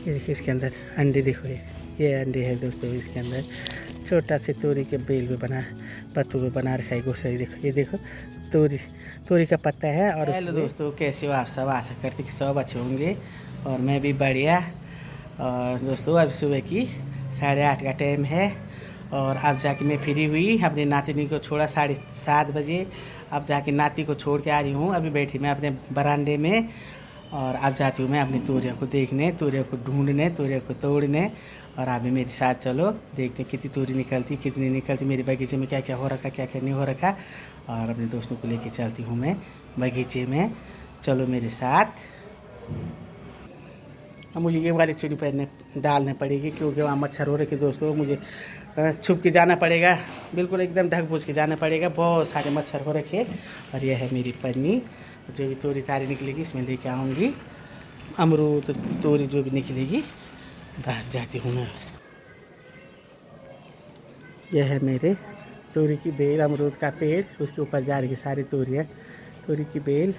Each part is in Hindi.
ये देखिए इसके अंदर अंडे, देखो ये अंडे है दोस्तों। इसके अंदर छोटा से तोरी के बेल भी बना, पत्तों में बना रखा है घोसला। देखो ये देखो तोरी का पत्ता है। और हेलो दोस्तों, कैसे हो आप सब? आशा करते कि सब अच्छे होंगे और मैं भी बढ़िया। और दोस्तों अब सुबह की 8:30 का टाइम है और अब जाके मैं फ्री हुई, अपने नातिनी को छोड़ा 7:30 बजे। अब जाके नाती को छोड़ के आ रही हूँ। अभी बैठी मैं अपने बरामदे में और अब जाती हूँ मैं अपनी तोरियों को देखने, तोरियों को ढूंढने, तोरियों को तोड़ने। और अभी मेरे साथ चलो, देखते कितनी तोरी निकलती, कितनी निकलती, मेरे बगीचे में क्या क्या हो रखा, क्या क्या नहीं हो रखा। और अपने दोस्तों को लेके चलती हूँ मैं बगीचे में, चलो मेरे साथ। अब मुझे ये वाली चुनी पहनने डालने पड़ेगी क्योंकि वहाँ मच्छर हो रखे दोस्तों। मुझे छुप के जाना पड़ेगा, बिल्कुल एकदम ढक बूझ के जाना पड़ेगा, बहुत सारे मच्छर हो रखे। और यह है मेरी पन्नी, जो भी तोरी तारी निकलेगी इसमें लेके आऊँगी। अमरूद तोरी जो भी निकलेगी बाहर जाती हूँ मैं। यह है मेरे तोरी की बेल, अमरूद का पेड़, उसके ऊपर जा रही सारी तोरियाँ, तोरी की बेल,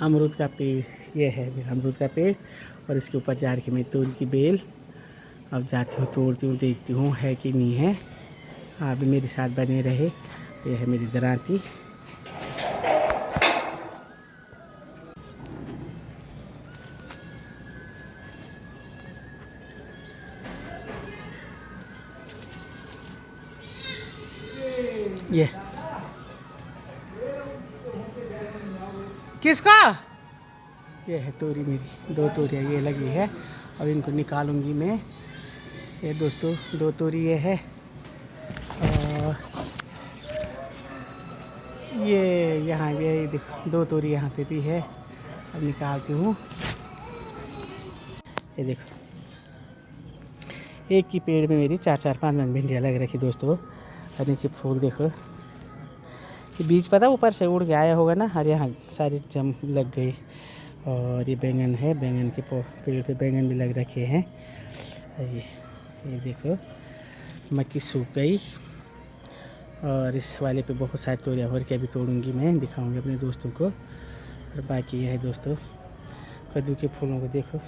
अमरूद का पेड़। यह है मेरा अमरूद का पेड़ और इसके ऊपर जा रही मेरी तोरी की बेल। अब जाती हूँ, तोड़ती हूँ, देखती हूँ है कि नहीं है। आप भी मेरे साथ बने रहे। यह है मेरी दरांती। ये किसका? ये है तोरी मेरी, 2 तोरियाँ ये लगी है। अब इनको निकालूंगी मैं। ये दोस्तों 2 तोरी ये है और ये यहाँ ये देखो 2 तोरी यहाँ पे भी है। अब निकालती हूँ। ये देखो एक की पेड़ में मेरी 4-4-5 भिंडियाँ लग रखी दोस्तों। और नीचे फूल देखो, ये बीज पता ऊपर से उड़ के आया होगा ना, और यहाँ सारी जम लग गई। और ये बैंगन है, बैंगन के पेड़ पे बैंगन भी लग रखे हैं। ये देखो मक्की सूख गई और इस वाले पे बहुत सारी तोरियाँ और के अभी तोड़ूंगी मैं, दिखाऊंगी अपने दोस्तों को। और बाकी ये है दोस्तों कद्दू के फूलों को देखो,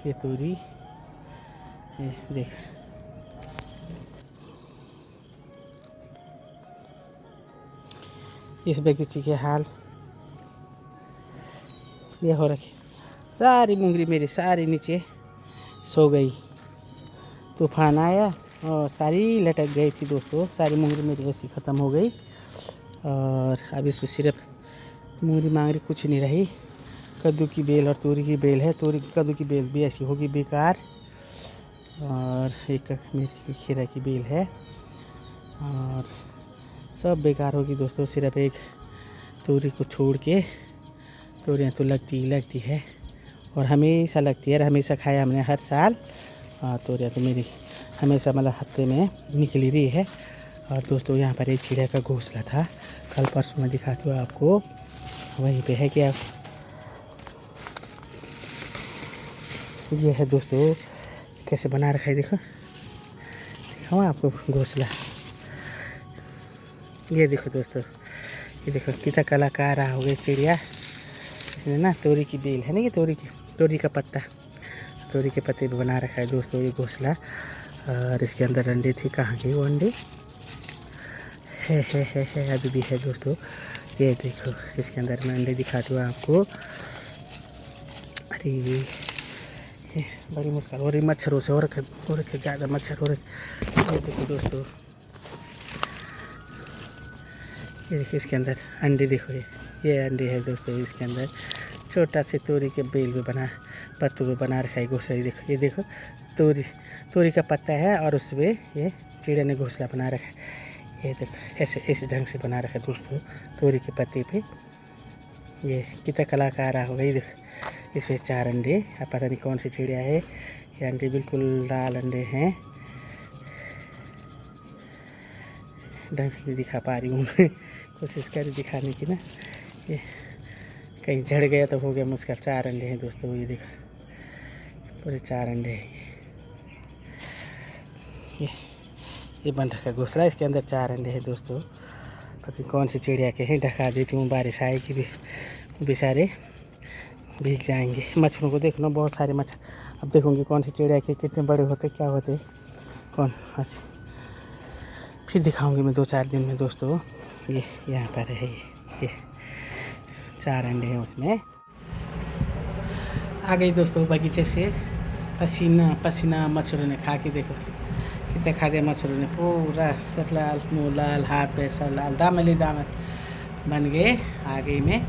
ये तोरी, ये देख। इस बगीचे के हाल ये हो रखी, सारी मुंगरी मेरी सारी नीचे सो गई। तूफान आया और सारी लटक गई थी दोस्तों, सारी मुंगरी मेरी ऐसी ख़त्म हो गई। और अब इसमें सिर्फ मुंगरी मांगरी कुछ नहीं रही। कद्दू की बेल और तोरी की बेल है, कद्दू की बेल भी ऐसी होगी बेकार। और एक मेरी खीरा की बेल है और सब बेकार होगी दोस्तों। सिर्फ एक तोरी को छोड़ के तोरियाँ तो लगती है और हमेशा लगती है, हमेशा खाया हमने हर साल। और तोरियाँ तो मेरी हमेशा मतलब हफ्ते में निकली रही है। और दोस्तों यहाँ पर एक चिड़िया का घोंसला था, कल परसों में दिखाती हूँ आपको, वहीं पे है क्या। ये है दोस्तों कैसे बना रखा है, देखो दिखाऊँ आपको घोंसला। ये देखो दोस्तों, ये देखो कितना कलाकार हो गई चिड़िया। इसने ना तोरी की बेल है ना, ये तोरी का पत्ता, तोरी के पत्ते भी बना रखा है दोस्तों ये घोंसला। और इसके अंदर अंडे थे, कहाँ गए वो अंडे? है अभी भी है दोस्तों। ये देखो इसके अंदर मैं अंडे दिखाती हूँ आपको। अरे ये बड़ी मुश्किल हो रही, मच्छरों से हो रखे ज़्यादा मच्छर हो रहे। ये देखो दोस्तों, ये देखिए इसके अंदर अंडे, देखो ये अंडे है दोस्तों। इसके अंदर छोटा से तोरी के बेल भी बना, पत्तों में बना रखा है घोंसला। ये देखो तोरी का पत्ता है और उसमें ये चिड़िया ने घोंसला बना रखा है। ये देखो ऐसे ढंग से बना रखा है दोस्तों तोरी के पत्ते पे। ये कितना कलाकार होगा। ये देखो इसमें 4 अंडे, अब पता नहीं कौन सी चिड़िया है। ये अंडे बिल्कुल लाल अंडे हैं, ढंग से नहीं दिखा पा रही हूँ मैं, कोशिश करी दिखाने की ना। ये कहीं झड़ गया तो हो गया मुश्किल। 4 अंडे हैं दोस्तों, ये देखो पूरे 4 अंडे हैं। ये बन रखा घोंसला, इसके अंदर 4 अंडे हैं दोस्तों। पता नहीं कौन सी चिड़िया के हैं, ढका देती हूँ, बारिश आएगी भी बेचारे भीग जाएंगे। मच्छरों को देखना, बहुत सारे मच्छर। अब देखूंगी कौन सी चिड़िया के कितने बड़े होते क्या होते कौन। अच्छा, फिर दिखाऊंगी मैं 2-4 दिन में दोस्तों। ये यहाँ पर है, ये 4 अंडे हैं उसमें। आ गई दोस्तों बगीचे से, पसीना पसीना मच्छरों ने खा के देखो कितने खा दिया मच्छरों ने। पूरा सर लाल, मुँह लाल, हाथ पैर सर लाल, दामन ही दामन बन गए। आ गई मैं,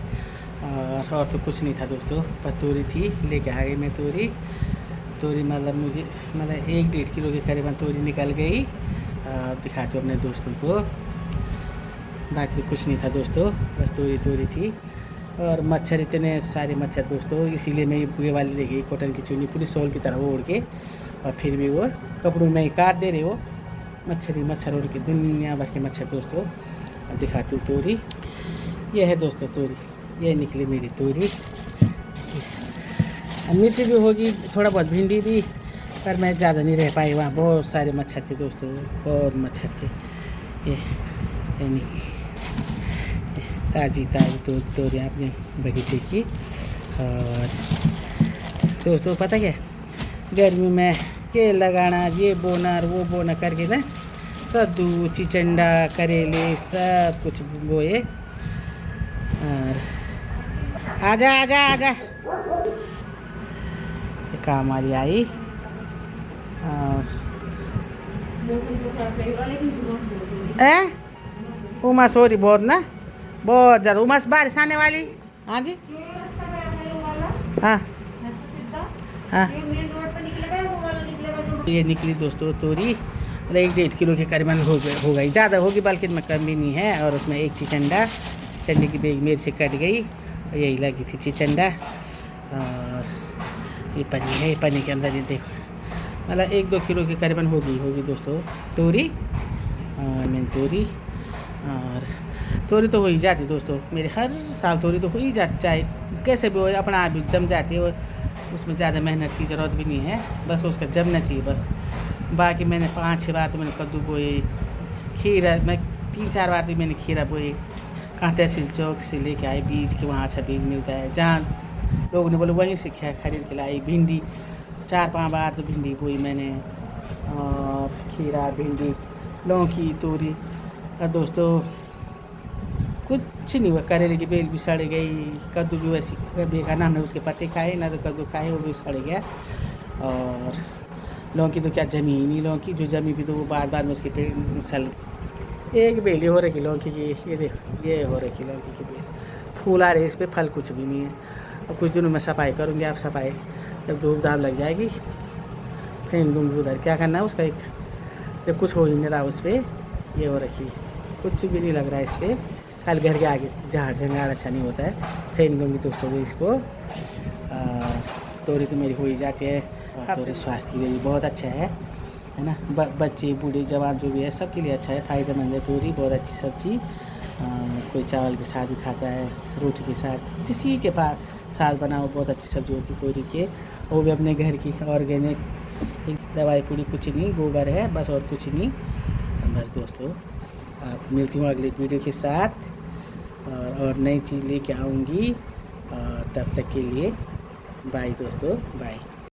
और तो कुछ नहीं था दोस्तों, पर तोरी थी, लेके आ गई मैं तोरी। मतलब मुझे 1-1.5 किलो के करीबन तोरी निकल गई। दिखाती हूँ अपने दोस्तों को। बाकी तो कुछ नहीं था दोस्तों, बस तोरी थी। और मच्छर इतने सारे मच्छर दोस्तों, इसीलिए मैं ये वाली ले गई कॉटन की चुन्नी पूरी शॉल की तरह ओढ़ के, और फिर भी वो कपड़ों में ही काट दे रहे हो। मच्छर उड़ के दुनिया भर के मच्छर दोस्तों। अब दिखाती हूँ तोरी। ये है दोस्तों तोरी, ये निकली मेरी तोरी। मिर्ची भी होगी, थोड़ा बहुत भिंडी भी, पर मैं ज़्यादा नहीं रह पाई, वहाँ बहुत सारे मच्छर थे दोस्तों, बहुत मच्छर थे। ये ताज़ी तोरी अपने बगीचे की। और दोस्तों पता क्या, गर्मी में ये लगाना, ये बोना वो बोना करके ना, कद्दू, चिचंडा, करेले सब कुछ बोए। और आजा काम वाली आई। और उमस हो रही बहुत ना, बहुत ज़्यादा उमस, बारिश आने वाली। हाँ जी, हाँ हाँ, ये निकली दोस्तों तोरी। 1-1.5 किलो के करीबन हो गई, ज़्यादा होगी बल्कि में कम भी नहीं है। और उसमें एक चिचंडा की बेग मेरे से कट गई, और यही लगी थी चिचंडा। और ये पन्नी है, पन्नी के अंदर ये देखो, 1-2 किलो के करीबन होगी दोस्तों तोरी। और मैंने तोरी तो हो ही जाती दोस्तों, मेरे हर साल तोरी तो हो ही जाती, चाहे कैसे भी हो, अपना आप भी जम जाती है। उसमें ज़्यादा मेहनत की ज़रूरत भी नहीं है, बस उसका जमना चाहिए बस। बाकी मैंने 5-6 बार तो मैंने कद्दू बोए, खीरा मैं 3-4 बार भी मैंने खीरा बोए। कहाँ तहसील चौक से लेके आए बीज के, वहाँ अच्छा बीज मिलता है, जहाँ लोगों ने बोले वहीं से खरीद के लाई। भिंडी 4-5 बार तो भिंडी बोई मैंने, और खीरा, भिंडी, लौकी, तोरी। और दोस्तों कुछ नहीं हुआ, करेले की बेल भी सड़ गई, कद्दू भी वैसी बेकार, ना हमने उसके पत्ते खाए ना तो कद्दू खाए, वो भी सड़ गया। और लौकी तो क्या जमी ही नहीं, लौकी जो जमी भी तो वो बार में उसके पेड़ सल। एक बेली हो रखी लौकी की, ये देखो ये हो रखी लौकी की बेल, फूल आ रहे, इस पर फल कुछ भी नहीं है। अब कुछ दिनों में सफाई करूँगी, आप सफाई जब धूप धाप लग जाएगी फेंक दूँगी उधर। क्या करना है उसका, एक जब कुछ हो ही नहीं रहा उस पर, ये हो रखी, कुछ भी नहीं लग रहा है इस पर। कल घर के आगे झाड़ झंगाड़ अच्छा नहीं होता है, फेंक दूँगी दोस्तों को इसको। तोरी तो मेरी हो ही जाती है, तोरी स्वास्थ्य के लिए भी बहुत अच्छा है ना। बच्चे बूढ़े जवान जो भी है सबके लिए अच्छा है, फ़ायदेमंद है तोरी, बहुत अच्छी सब्ज़ी। कोई चावल के साथ भी खाता है, रोटी के साथ, किसी के साथ बनाओ, बहुत अच्छी सब्ज़ी होती है तोरी के। वो भी अपने घर की ऑर्गेनिक, दवाई पूरी कुछ नहीं, गोबर है बस, और कुछ नहीं बस दोस्तों। आप मिलती हूँ अगले वीडियो के साथ, और नई चीज़ लेके आऊँगी। तब तक के लिए बाय दोस्तों, बाय।